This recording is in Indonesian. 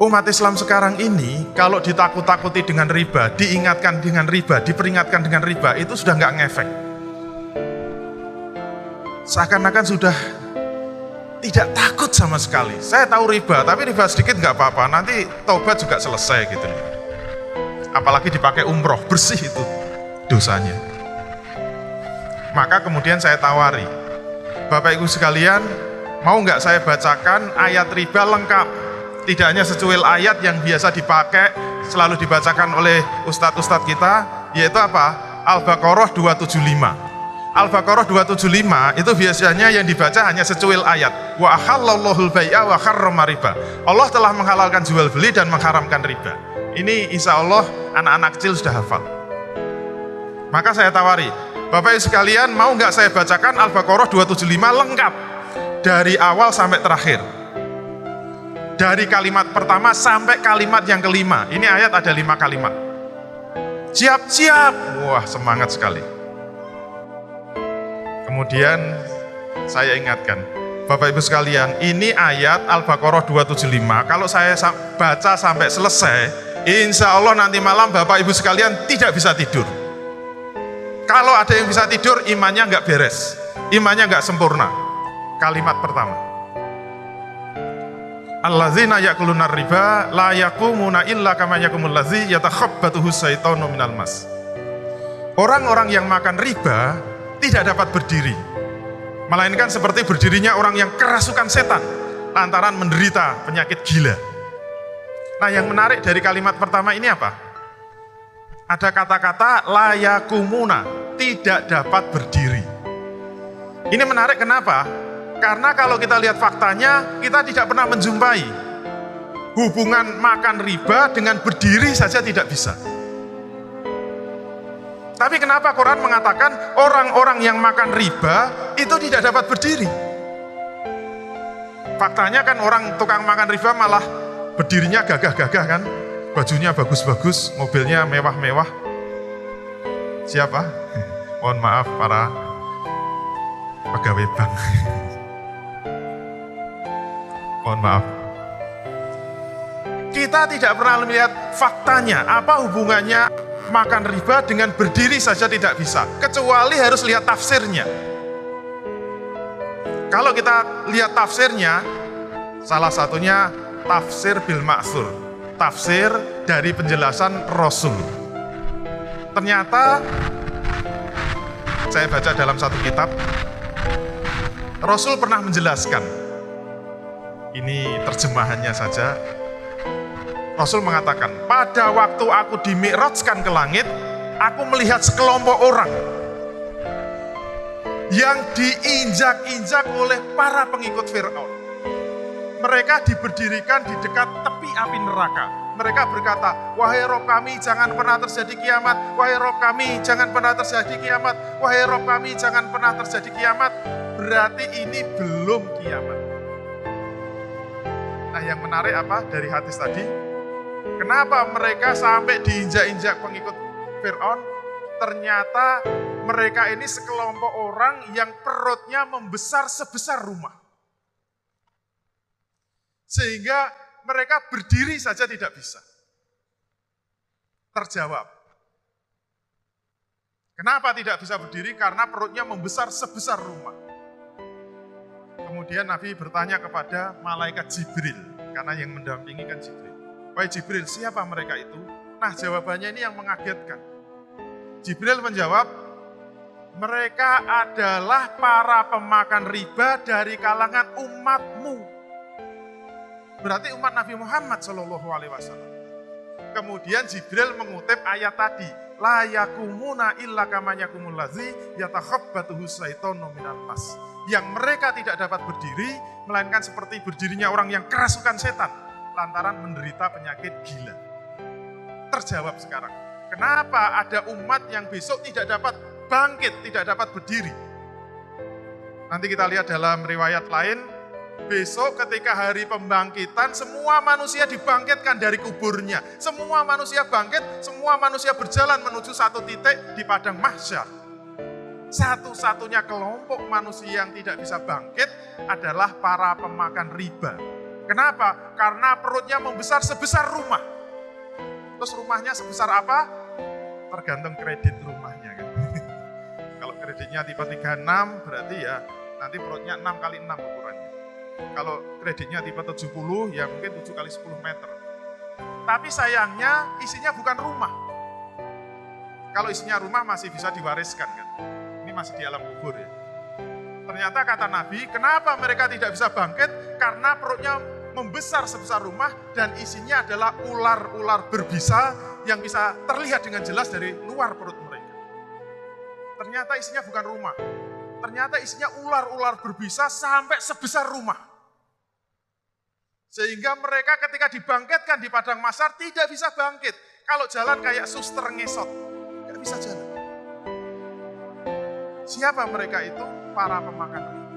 Umat Islam sekarang ini kalau ditakut-takuti dengan riba, diingatkan dengan riba, diperingatkan dengan riba, itu sudah nggak ngefek. Seakan-akan sudah tidak takut sama sekali. Saya tahu riba, tapi riba sedikit nggak apa-apa, nanti taubat juga selesai gitu. Apalagi dipakai umroh, bersih itu dosanya. Maka kemudian saya tawari, Bapak Ibu sekalian, mau nggak saya bacakan ayat riba lengkap? Tidak hanya secuil ayat yang biasa dipakai, selalu dibacakan oleh ustadz-ustadz kita, yaitu apa? Al-Baqarah 275. Al-Baqarah 275 itu biasanya yang dibaca hanya secuil ayat. Wa ahallallahu al-bai'a wa harrama riba. Allah telah menghalalkan jual beli dan mengharamkan riba. Ini insya Allah anak-anak kecil sudah hafal. Maka saya tawari, Bapak Ibu sekalian, mau nggak saya bacakan Al-Baqarah 275 lengkap dari awal sampai terakhir? Dari kalimat pertama sampai kalimat yang kelima. Ini ayat ada 5 kalimat. Siap-siap. Wah, semangat sekali. Kemudian saya ingatkan, Bapak Ibu sekalian, ini ayat Al-Baqarah 275. Kalau saya baca sampai selesai, insya Allah nanti malam Bapak Ibu sekalian tidak bisa tidur. Kalau ada yang bisa tidur, imannya nggak beres, imannya nggak sempurna. Kalimat pertama, alladzina ya'kuluna riba la yaqumuna illa kama yaqumul ladzi yatakhabbathu syaitanu minal mas. Orang-orang yang makan riba tidak dapat berdiri, melainkan seperti berdirinya orang yang kerasukan setan lantaran menderita penyakit gila. Nah, yang menarik dari kalimat pertama ini apa? Ada kata-kata la yaqumuna, tidak dapat berdiri. Ini menarik kenapa? Karena kalau kita lihat faktanya, kita tidak pernah menjumpai hubungan makan riba dengan berdiri saja tidak bisa. Tapi kenapa Quran mengatakan orang-orang yang makan riba itu tidak dapat berdiri? Faktanya kan orang tukang makan riba malah berdirinya gagah-gagah kan, bajunya bagus-bagus, mobilnya mewah-mewah. Siapa? Mohon maaf para pegawai bank. Mohon maaf. Kita tidak pernah melihat faktanya, apa hubungannya makan riba dengan berdiri saja tidak bisa, kecuali harus lihat tafsirnya. Kalau kita lihat tafsirnya, salah satunya tafsir bil ma'thur, tafsir dari penjelasan Rasul. Ternyata saya baca dalam satu kitab, Rasul pernah menjelaskan. Ini terjemahannya saja. Rasul mengatakan, pada waktu aku dimi'rajkan ke langit, aku melihat sekelompok orang yang diinjak-injak oleh para pengikut Fir'aun. Mereka diberdirikan di dekat tepi api neraka. Mereka berkata, wahai Rob kami, jangan pernah terjadi kiamat. Wahai Rob kami, jangan pernah terjadi kiamat. Wahai Rob kami, jangan pernah terjadi kiamat. Berarti ini belum kiamat. Nah, yang menarik apa dari hadis tadi? Kenapa mereka sampai diinjak-injak pengikut Fir'aun? Ternyata mereka ini sekelompok orang yang perutnya membesar sebesar rumah. Sehingga mereka berdiri saja tidak bisa. Terjawab. Kenapa tidak bisa berdiri? Karena perutnya membesar sebesar rumah. Kemudian Nabi bertanya kepada malaikat Jibril, karena yang mendampingi kan Jibril. Wahai Jibril, siapa mereka itu? Nah, jawabannya ini yang mengagetkan. Jibril menjawab, mereka adalah para pemakan riba dari kalangan umatmu. Berarti umat Nabi Muhammad SAW. Kemudian Jibril mengutip ayat tadi, la yakumuna illa kama yakumul ladzi yatakhabbathu syaitanu minal mas. Yang mereka tidak dapat berdiri, melainkan seperti berdirinya orang yang kerasukan setan, lantaran menderita penyakit gila. Terjawab sekarang, kenapa ada umat yang besok tidak dapat bangkit, tidak dapat berdiri? Nanti kita lihat dalam riwayat lain, besok ketika hari pembangkitan, semua manusia dibangkitkan dari kuburnya. Semua manusia bangkit, semua manusia berjalan menuju satu titik di padang mahsyar. Satu-satunya kelompok manusia yang tidak bisa bangkit adalah para pemakan riba. Kenapa? Karena perutnya membesar sebesar rumah. Terus rumahnya sebesar apa? Tergantung kredit rumahnya kan. Kalau kreditnya tipe 36 berarti ya nanti perutnya 6 kali 6 ukurannya. Kalau kreditnya tipe 70 ya mungkin 7 kali 10 meter. Tapi sayangnya isinya bukan rumah. Kalau isinya rumah masih bisa diwariskan kan. Ini masih di alam kubur ya. Ternyata kata Nabi, kenapa mereka tidak bisa bangkit? Karena perutnya membesar sebesar rumah dan isinya adalah ular-ular berbisa yang bisa terlihat dengan jelas dari luar perut mereka. Ternyata isinya bukan rumah. Ternyata isinya ular-ular berbisa sampai sebesar rumah. Sehingga mereka ketika dibangkitkan di padang mahsyar tidak bisa bangkit. Kalau jalan kayak suster ngesot, tidak bisa jalan. Siapa mereka itu? Para pemakan rumput.